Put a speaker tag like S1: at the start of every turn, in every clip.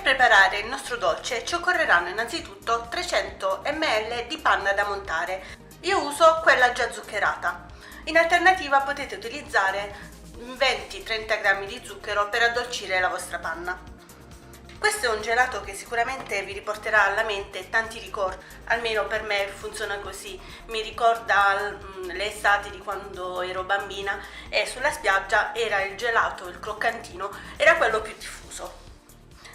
S1: preparare il nostro dolce ci occorreranno innanzitutto 300 ml di panna da montare. Io uso quella già zuccherata. In alternativa potete utilizzare 20-30 g di zucchero per addolcire la vostra panna. Questo è un gelato che sicuramente vi riporterà alla mente tanti ricordi, almeno per me funziona così, mi ricorda le estati di quando ero bambina e sulla spiaggia era il gelato, il croccantino, era quello più diffuso.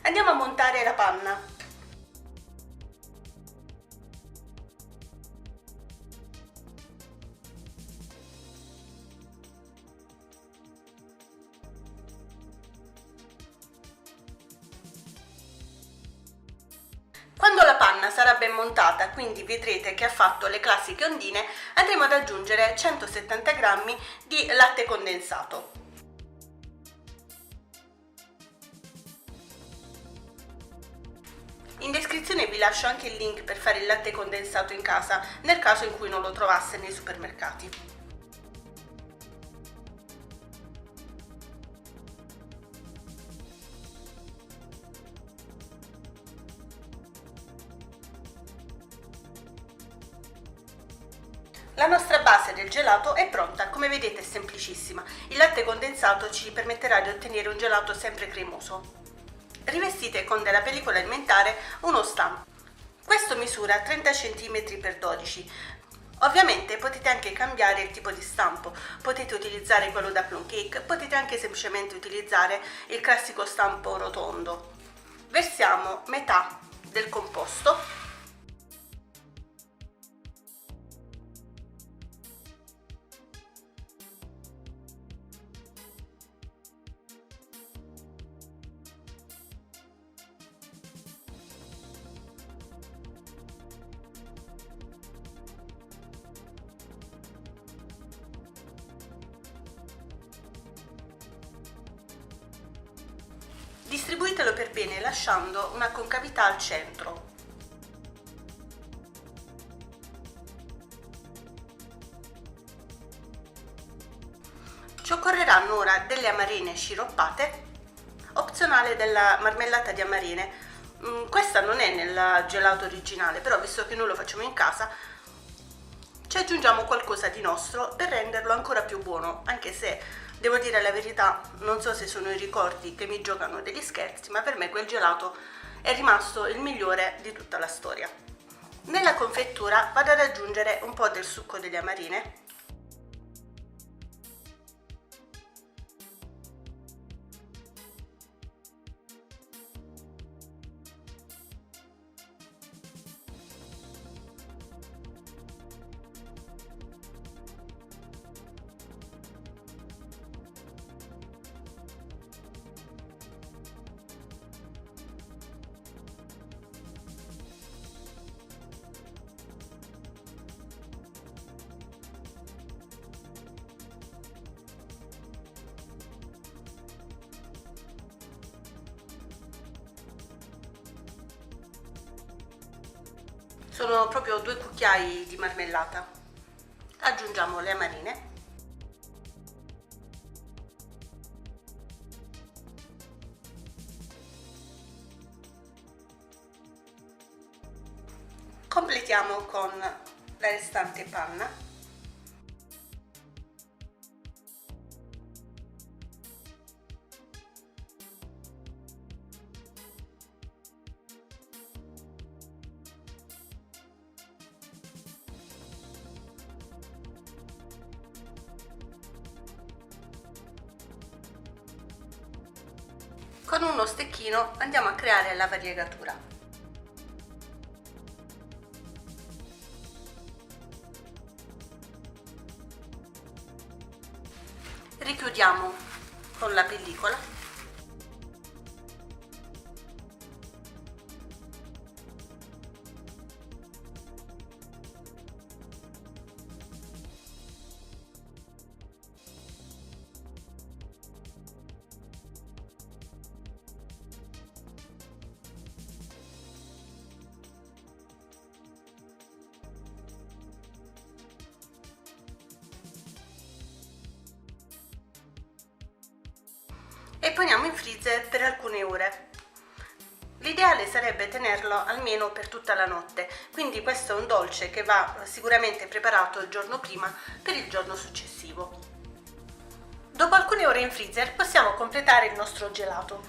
S1: Andiamo a montare la panna. Quando la panna sarà ben montata, quindi vedrete che ha fatto le classiche ondine, andremo ad aggiungere 170 g di latte condensato. In descrizione vi lascio anche il link per fare il latte condensato in casa, nel caso in cui non lo trovasse nei supermercati. La nostra base del gelato è pronta, come vedete è semplicissima. Il latte condensato ci permetterà di ottenere un gelato sempre cremoso. Rivestite con della pellicola alimentare uno stampo. Questo misura 30 cm x 12. Ovviamente potete anche cambiare il tipo di stampo, potete utilizzare quello da plum cake, potete anche semplicemente utilizzare il classico stampo rotondo. Versiamo metà del composto . Distribuitelo per bene lasciando una concavità al centro. Ci occorreranno ora delle amarene sciroppate, opzionale della marmellata di amarene. Questa non è nel gelato originale, però visto che noi lo facciamo in casa, ci aggiungiamo qualcosa di nostro per renderlo ancora più buono, anche se devo dire la verità, non so se sono i ricordi che mi giocano degli scherzi, ma per me quel gelato è rimasto il migliore di tutta la storia. Nella confettura vado ad aggiungere un po' del succo delle amarene . Sono proprio 2 cucchiai di marmellata. Aggiungiamo le amarene . Completiamo con la restante panna . Con uno stecchino andiamo a creare la variegatura. Richiudiamo con la pellicola . E poniamo in freezer per alcune ore. L'ideale sarebbe tenerlo almeno per tutta la notte, quindi questo è un dolce che va sicuramente preparato il giorno prima per il giorno successivo. Dopo alcune ore in freezer possiamo completare il nostro gelato.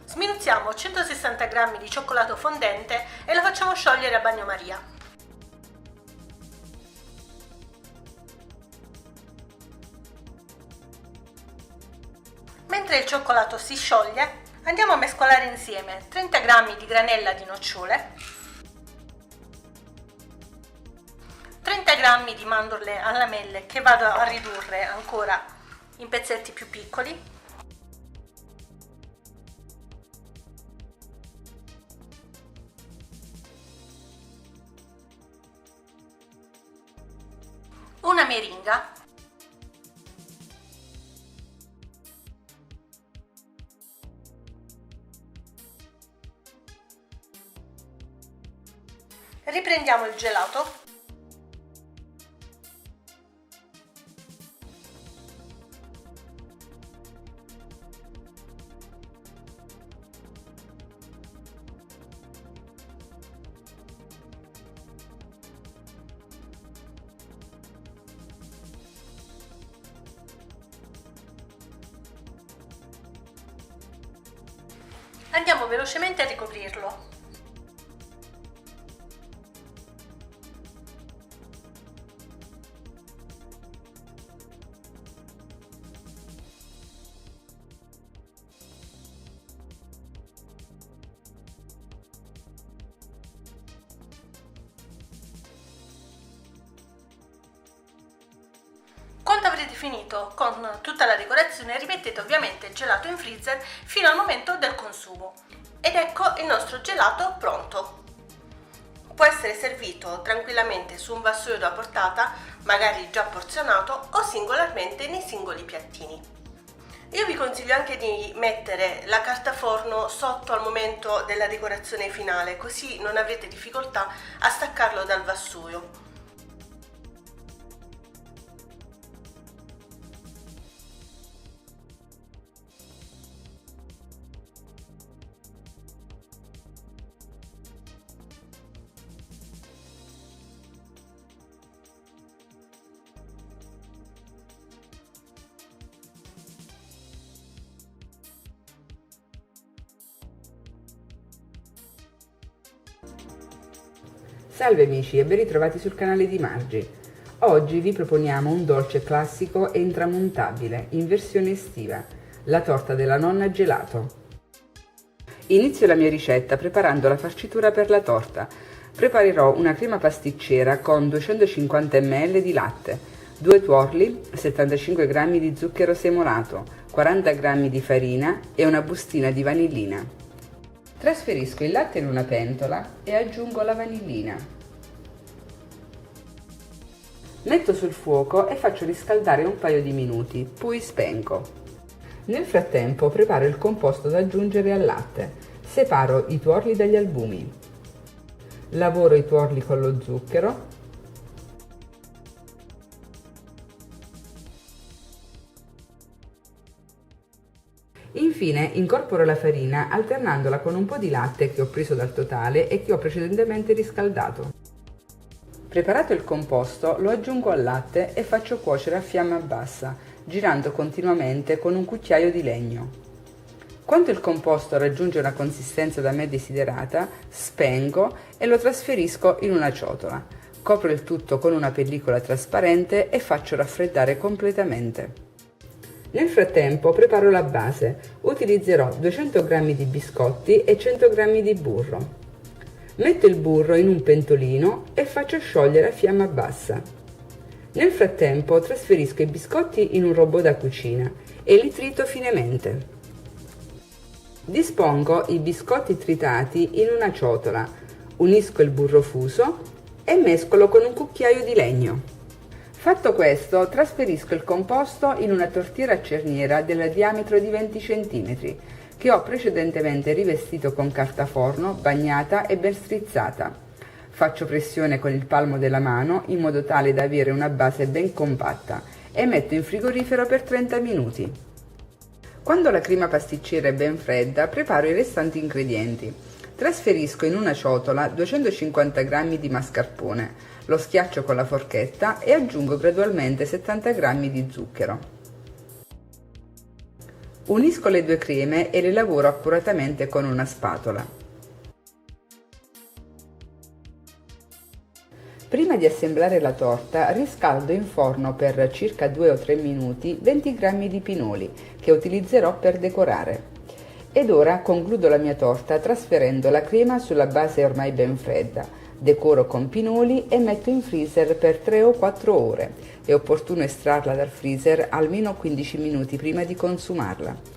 S1: Sminuzziamo 160 g di cioccolato fondente e lo facciamo sciogliere a bagnomaria. Mentre il cioccolato si scioglie, andiamo a mescolare insieme 30 g di granella di nocciole, 30 g di mandorle a lamelle che vado a ridurre ancora in pezzetti più piccoli, una meringa, riprendiamo il gelato, andiamo velocemente a ricoprirlo. Quando avrete finito con tutta la decorazione, rimettete ovviamente il gelato in freezer fino al momento del consumo. Ed ecco il nostro gelato pronto. Può essere servito tranquillamente su un vassoio a portata, magari già porzionato, o singolarmente nei singoli piattini. Io vi consiglio anche di mettere la carta forno sotto al momento della decorazione finale, così non avrete difficoltà a staccarlo dal vassoio.
S2: Salve amici e ben ritrovati sul canale di Margi. Oggi vi proponiamo un dolce classico e intramontabile in versione estiva, la torta della nonna gelato. Inizio la mia ricetta preparando la farcitura per la torta. Preparerò una crema pasticcera con 250 ml di latte, 2 tuorli, 75 g di zucchero semolato, 40 g di farina e una bustina di vanillina. Trasferisco il latte in una pentola e aggiungo la vanillina. Metto sul fuoco e faccio riscaldare un paio di minuti, poi spengo. Nel frattempo preparo il composto da aggiungere al latte. Separo i tuorli dagli albumi. Lavoro i tuorli con lo zucchero. Infine incorporo la farina alternandola con un po' di latte che ho preso dal totale e che ho precedentemente riscaldato. Preparato il composto lo aggiungo al latte e faccio cuocere a fiamma bassa, girando continuamente con un cucchiaio di legno. Quando il composto raggiunge una consistenza da me desiderata, spengo e lo trasferisco in una ciotola. Copro il tutto con una pellicola trasparente e faccio raffreddare completamente. Nel frattempo preparo la base. Utilizzerò 200 g di biscotti e 100 g di burro. Metto il burro in un pentolino e faccio sciogliere a fiamma bassa. Nel frattempo trasferisco i biscotti in un robot da cucina e li trito finemente. Dispongo i biscotti tritati in una ciotola, unisco il burro fuso e mescolo con un cucchiaio di legno. Fatto questo, trasferisco il composto in una tortiera a cerniera del diametro di 20 cm che ho precedentemente rivestito con carta forno bagnata e ben strizzata. Faccio pressione con il palmo della mano in modo tale da avere una base ben compatta e metto in frigorifero per 30 minuti. Quando la crema pasticcera è ben fredda, preparo i restanti ingredienti. Trasferisco in una ciotola 250 g di mascarpone, lo schiaccio con la forchetta e aggiungo gradualmente 70 g di zucchero. Unisco le due creme e le lavoro accuratamente con una spatola. Prima di assemblare la torta riscaldo in forno per circa 2 o 3 minuti 20 g di pinoli che utilizzerò per decorare. Ed ora concludo la mia torta trasferendo la crema sulla base ormai ben fredda, decoro con pinoli e metto in freezer per 3 o 4 ore. È opportuno estrarla dal freezer almeno 15 minuti prima di consumarla.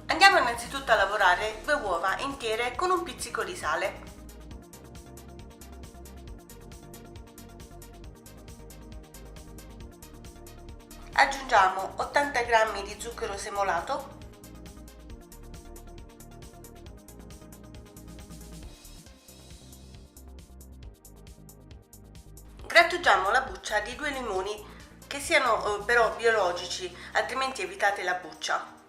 S1: Andiamo innanzitutto a lavorare 2 uova intere con un pizzico di sale. Aggiungiamo 80 g di zucchero semolato, grattugiamo la buccia di 2 limoni che siano però biologici, altrimenti evitate la buccia.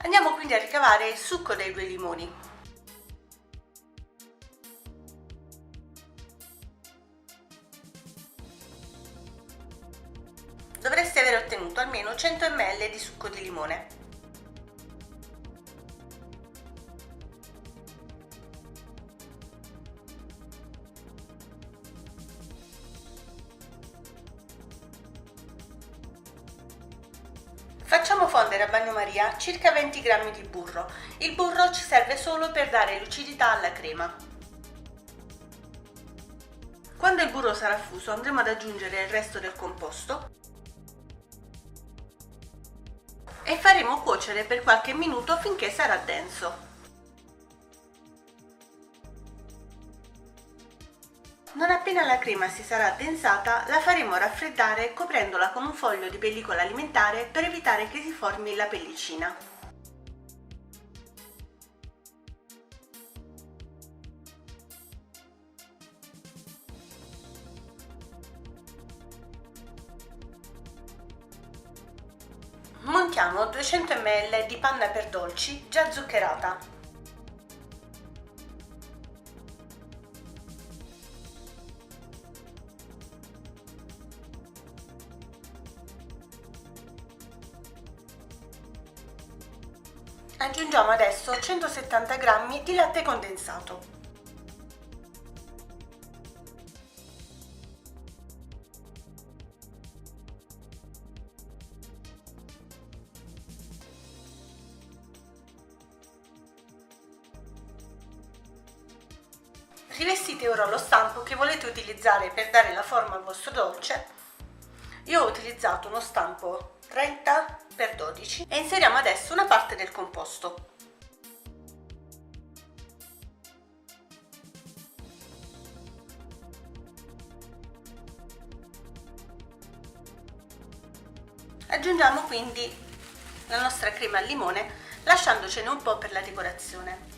S1: Andiamo quindi a ricavare il succo dei 2 limoni. Dovreste aver ottenuto almeno 100 ml di succo di limone. Facciamo fondere a bagnomaria circa 20 g di burro. Il burro ci serve solo per dare lucidità alla crema. Quando il burro sarà fuso andremo ad aggiungere il resto del composto e faremo cuocere per qualche minuto finché sarà denso. Non appena la crema si sarà addensata, la faremo raffreddare coprendola con un foglio di pellicola alimentare per evitare che si formi la pellicina. Montiamo 200 ml di panna per dolci già zuccherata. Aggiungiamo adesso 170 g di latte condensato. Rivestite ora lo stampo che volete utilizzare per dare la forma al vostro dolce. Io ho utilizzato uno stampo 30x12 e inseriamo adesso una parte del composto. Aggiungiamo quindi la nostra crema al limone lasciandocene un po' per la decorazione.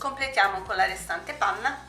S1: Completiamo con la restante panna.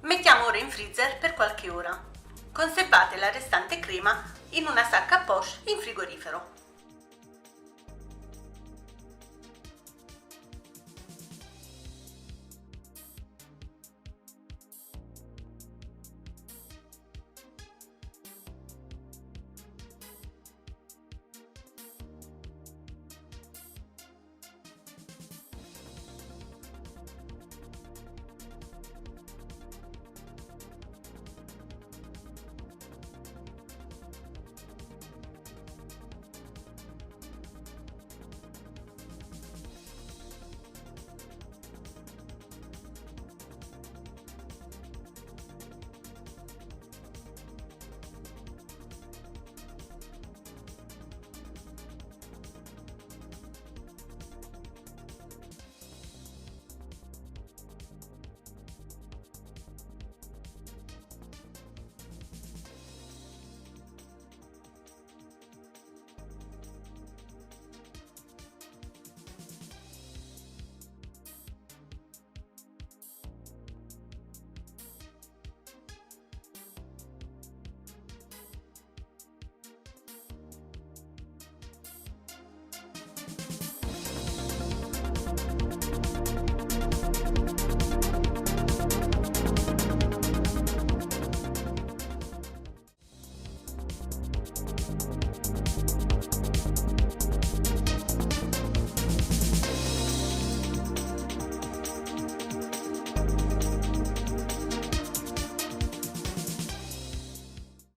S1: Mettiamo ora in freezer per qualche ora. Conservate la restante crema in una sacca poche in frigorifero.